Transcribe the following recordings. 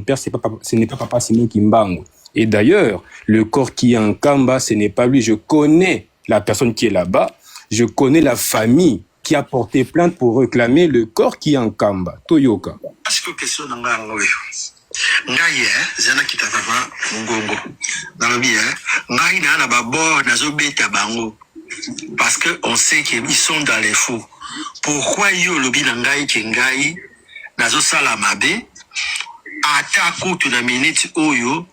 père, ce n'est pas Papa Simon Kimbangu. Et d'ailleurs, le corps qui est en Kamba, ce n'est pas lui. Je connais la personne qui est là-bas. Je connais la famille qui a porté plainte pour réclamer le corps qui est en Kamba. Toyoka. Parce que question dans ngai zana kitavava ngongo nalobi ngai na babo nazobeta bango parce que on sait qu'ils sont dans les fous. Pourquoi yo lobi na ngai ke ngai nazo sala mabe ata kutu na minute oyo.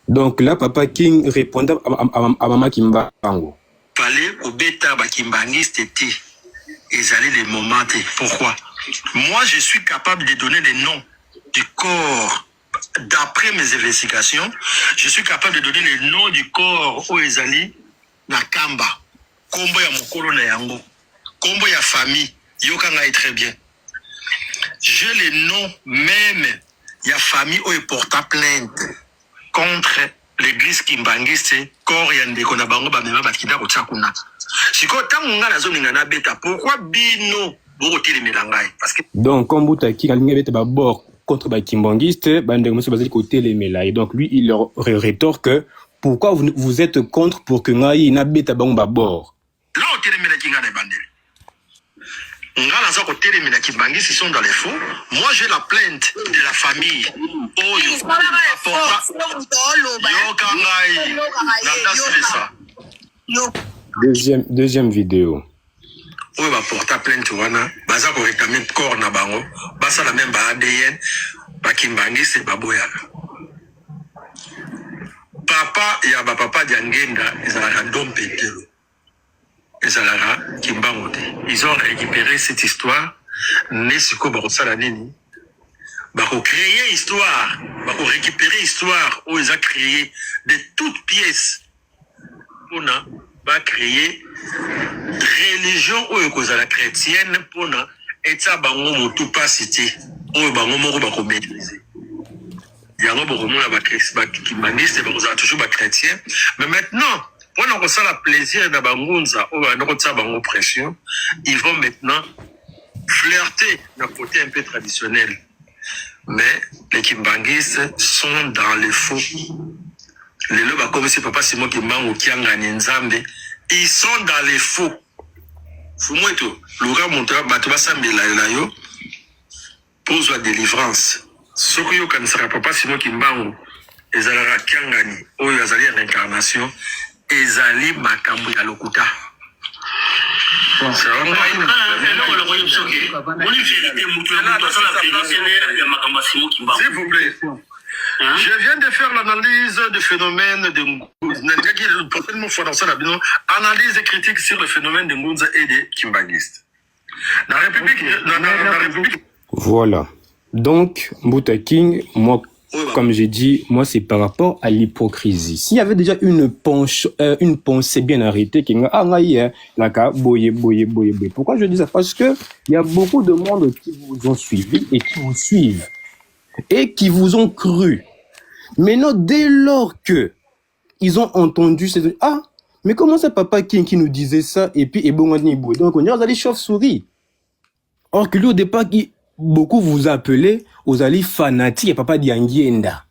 Donc là Papa King répondait à Maman Kimbangu. Fallait obeta ba kimbangiste ti ezali les moments. Pourquoi? Moi je suis capable de donner les noms du corps. D'après mes investigations, je suis capable de donner les noms du corps où ezali na Kamba. Kombo ya mokolo na yango. Kombo ya famille. Yoka ngai très bien. J'ai les noms même ya famille où il porta plainte contre l'église kimbangiste corps ya ndeko na bango ba mema batkina ko tsakuna. Siko tango nga na zone ngana beta. Pourquoi bino boko telemela ngai? Parce que donc comme Boutaki alinga beta ba bord contre les kimbangistes, et donc lui il leur rétorque pourquoi vous êtes contre pour que ngai na beta bango bord. Là au télémela kinga na bandeli. Ngala za ko télémela kimbangistes sont dans les faux. Moi j'ai la plainte de la famille. Oh deuxième vidéo. Oui, va porter plainte wana, baza ko réclamer corps na bango, basa la même ba ADN, ba kimbangisi baboya. Papa ya ba papa diangenda, ezalaka dompetelo. Ezalaka kimbangote. Ils ont récupéré cette histoire, nesiko ba kosala nini? Ba ko créer histoire, ba ko récupérer histoire où ils ont créé de toutes pièces. On a ba créer religion ou cause la chrétienne pour na eta bango motu pas cité ou bango moko ba ko maîtriser yango boko mona ba kimbangiste ba koza toujours ba chrétien mais maintenant pour na ko sala plaisir na bangunza ou ba ko tsa bango pression ils vont maintenant flirter na côté un peu traditionnel mais les kimbangistes sont dans les faux les loba comme si Papa Simon Kimbangu kiangani nzambe. Ils sont dans les faux. Fumoueto, Laura montra Batobasa Melayo pose la délivrance. Ce que yo kanisaka Papa Simon Kimbangu, ezalaka kiangani, oyo azali réincarnation, ezali makambo ya lokuta. C'est vraiment s'il vous plaît. Je viens de faire l'analyse du phénomène de analyse critique sur le phénomène de Ngunza et des kimbangistes. La République. Voilà. Donc, Mbouta King, moi, comme j'ai dit, moi, c'est par rapport à l'hypocrisie. S'il y avait déjà une pensée bien arrêtée, pourquoi je dis ça? Parce que il y a beaucoup de monde qui vous ont suivi et qui vous suivent et qui vous ont cru. Maintenant, dès lors que ils ont entendu, mais comment c'est Papa King qui nous disait ça et puis donc on est allé chauve-souris. Or que lui au départ, beaucoup vous appelez aux alliés fanatiques et Papa Diangenda.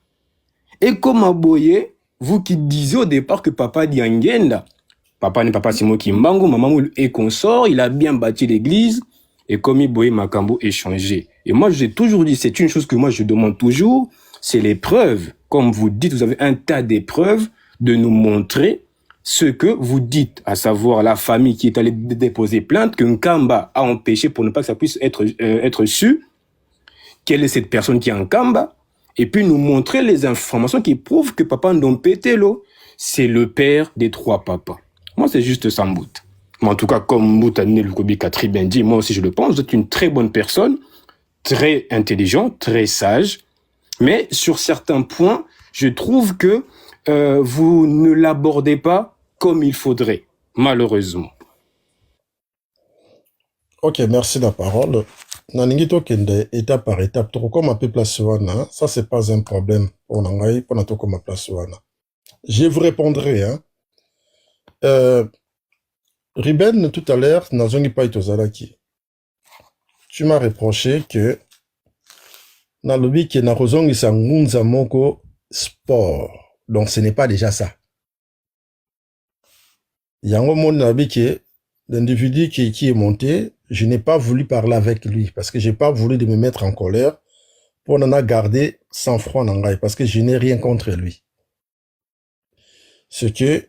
Et comme Aboye, vous qui disiez au départ que Papa Diangenda, papa n'est Papa Simon Kimbangu, maman est consort, il a bien bâti l'église et comme Iboye Makambo est changé. Et moi j'ai toujours dit, c'est une chose que moi je demande toujours, c'est les preuves. Comme vous dites, vous avez un tas d'épreuves de nous montrer ce que vous dites, à savoir la famille qui est allée déposer plainte, que Nkamba a empêché pour ne pas que ça puisse être su, quelle est cette personne qui est en Nkamba, et puis nous montrer les informations qui prouvent que Papa Ndompetelo, c'est le père des trois papas. Moi, c'est juste ça, Mbout. Mais en tout cas, comme Mbout Lukobi a très bien dit, moi aussi je le pense, vous êtes une très bonne personne, très intelligente, très sage, mais sur certains points, je trouve que vous ne l'abordez pas comme il faudrait, malheureusement. Ok, merci la parole. Naningito kende étape par étape, to comme un peu place wana, ça c'est pas un problème pour nangai pour nato comme place wana. Je vous répondrai Riben tout à l'heure nazongi pa itozalaki. Tu m'as reproché que na lobby qui na kozongi sa ngunza moko sport. Donc ce n'est pas déjà ça. Yango monde na lobby que l'individu qui est monté, je n'ai pas voulu parler avec lui parce que j'ai pas voulu de me mettre en colère pour n'en garder sang-froid nangai parce que je n'ai rien contre lui. Ce que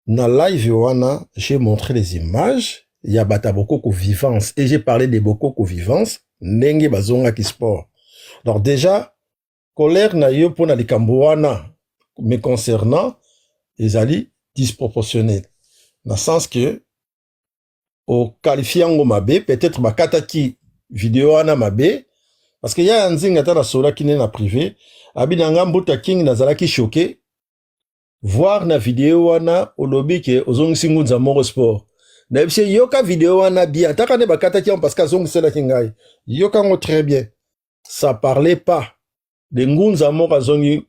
na live wana, j'ai montré les images, il y a bata bokoko vivance et j'ai parlé de bokoko vivance, ndenge bazonga ki sport. Donc déjà, colère na yo pona likambo wana me concernant ezali disproportionnel. Dans le sens que au qualifiant mabe, peut-être bakataki vidéo wana mabe parce que y a un nzinga ta na sola qui n'est na privé, abinanga mbuta king nazalaki choqué voir na vidéo wana olobi ke ozongisi ngunza moko sport. Na bise yoka vidéo wana bien, taka ne bakataki parce que zongisela kingai. Yoka ngo très bien. Ça parlait pas de ngunza moko zongi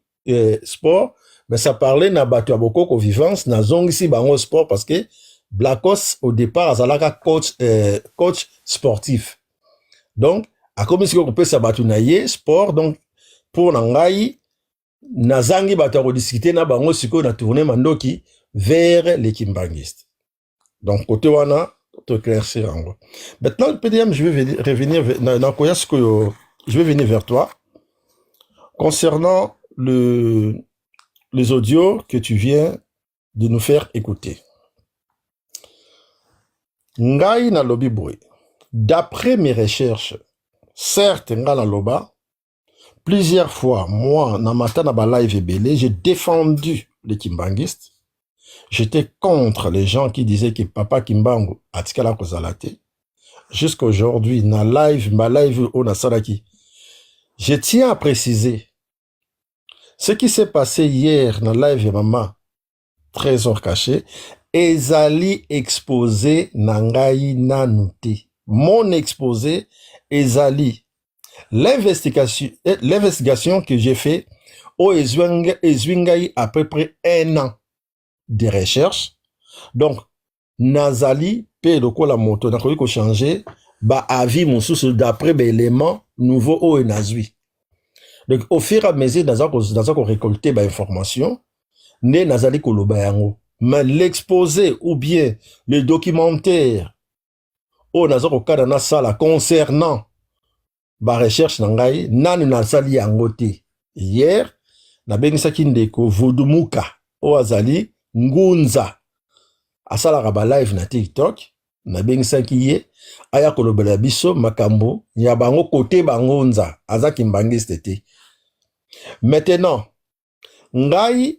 sport, mais ça parlait na bato bokoko vivance na zongisi bango sport parce que Blacos au départ azalaka coach sportif. Donc a commis ko peut sa batu na ye sport donc pour nangai nazangi bato discuter na bango siko na tourner mandoki vers les kimbangistes. Donc côté wana to éclaircir en gros. Maintenant PDM je vais revenir je vais venir vers toi concernant les audios que tu viens de nous faire écouter. Ngai na lobi boy. D'après mes recherches, certes nga na loba, plusieurs fois, moi, na mata na ba live ebele, j'ai défendu les kimbangistes. J'étais contre les gens qui disaient que Papa Kimbangu atikala kozalate. Jusqu'à aujourd'hui, na live, ma live au Nasaraki. Je tiens à préciser ce qui s'est passé hier na live maman, trésor caché, ezali exposé nangai nanouté. Mon exposé ezali l'investigation que j'ai fait au ezwingai à peu près 1 an de recherche. Donc nazali pe loko la moto nakoki ko changer ba avis mosusu d'après ba éléments nouveaux au nazwi. Donc au fur et à mesure nazako récolter ba information ne nazali koloba yango. Mais l'exposé ou bien le documentaire au nazako kada na sala concernant ba recherche nangai nani nasali yango te. Hier na bengisaki ndeko Vodumuka o azali ngunza asala ba live na TikTok na bengisaki ye aya kolobela biso makambo ya bango côté bangonza azaki mbangiste te. Maintenant ngai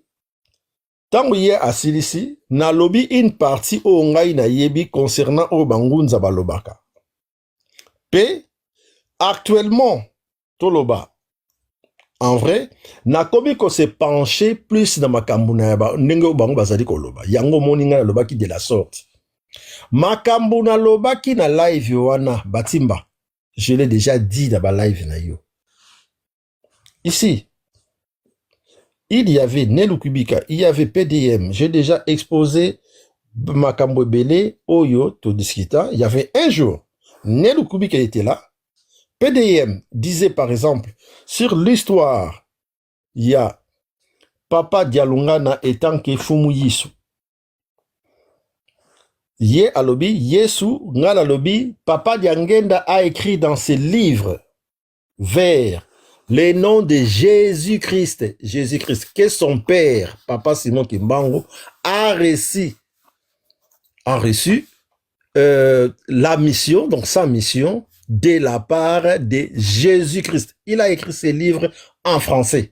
tango ye asilisi na lobby une partie o ngai na yebi concernant o bangunza balobaka. P actuellement toloba en vrai na komi ko se pencher plus dans makambo na ba ndenge o bango bazali koloba yango moninga na loba ki de la sorte makambo na loba ki na live wana batimba je l'ai déjà dit dans ba live na yo ici. Il y avait Nelou Kubika, il y avait PDM. J'ai déjà exposé Makambo Bele, Oyo, tout discutant. Il y avait un jour, Nelou Kubika était là. PDM disait par exemple, sur l'histoire, il y a Papa Dialungana étant que Fumu Yisu. Yé alobi, Yesu, ngala lobi, Papa Diangenda a écrit dans ses livres vers les noms de Jésus-Christ, que son père, Papa Simon Kimbangu, a reçu la mission, donc sa mission, de la part de Jésus-Christ. Il a écrit ses livres en français.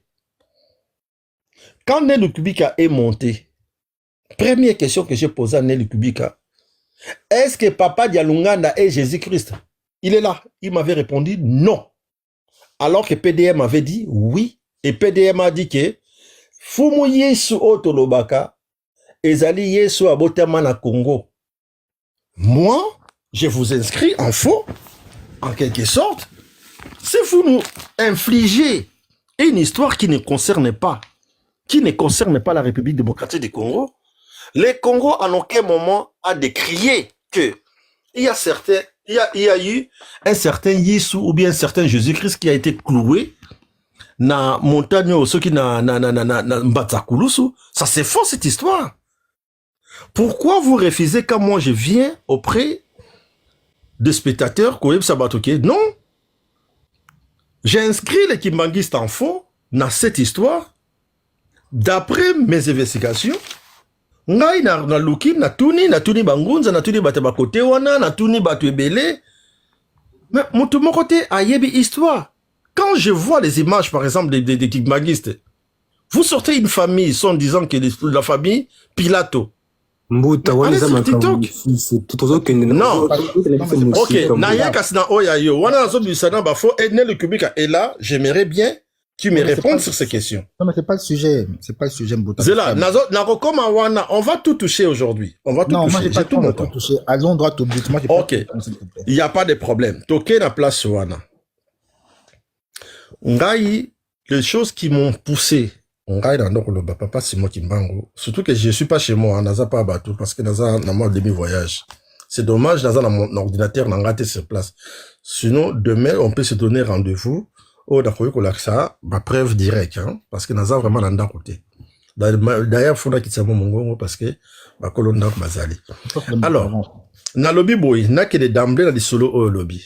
Quand Nelou Kubika est monté, première question que j'ai posée à Nelou Kubika, est-ce que Papa Dialunganda est Jésus-Christ? Il est là. Il m'avait répondu non. Alors que PDM avait dit oui, et PDM a dit que Fumu Yesu Otolobaka, Ezali Yesu Abotama na Congo. Moi, je vous inscris en faux, en quelque sorte, si vous nous infligez une histoire qui ne concerne pas la République démocratique du Congo, le Congo en aucun moment a décrié que il y a certains il y a eu un certain Yesu ou bien un certain Jésus-Christ qui a été cloué na montagne au soki na Mbatsakulusu. Ça c'est faux cette histoire. Pourquoi vous refusez quand moi je viens auprès de spectateurs Koyeb Sabatoke? Non. J'ai inscrit les Kimbangistes en faux dans cette histoire. D'après mes investigations, ngai na luki na tuni bangunza na tuni bate bakote wana na tuni batu ebele. Mais mutu mokote ayebi histoire. Quand je vois les images par exemple des Kimbangistes, vous sortez une famille sans disant que la famille Pilato. Mbuta Allez sur TikTok. Non. Ok, naye kasina oya yo. Wana nazo bisana bafo ene le kubika. Et là, j'aimerais bien que tu me répondes sur ces questions. Non, mais c'est pas le sujet. C'est pas le sujet, Mbuta. Zela, nakokoma wana, on va tout toucher aujourd'hui. On va tout toucher. Moi, j'ai pas tout mon temps. Allons droit au but. Moi, j'ai pas ok. Il n'y a pas de problème. Toké na place wana. Ngai, les choses qui m'ont poussé. Ngai dans le papa, c'est moi qui m'bango. Surtout que je suis pas chez moi, naza pas bateau, parce que naza na moi demi-voyage. C'est dommage, naza na mon ordinateur, n'a raté sur place. Sinon, demain, on peut se donner rendez-vous. Oh, d'accord, ça, ma preuve directe, hein, parce que naza vraiment dans côté. D'ailleurs, faut qu'il s'appelle mon parce que ma colonne bazali. Alors, na lobby boy, na que des d'emblée dans les solo au lobby.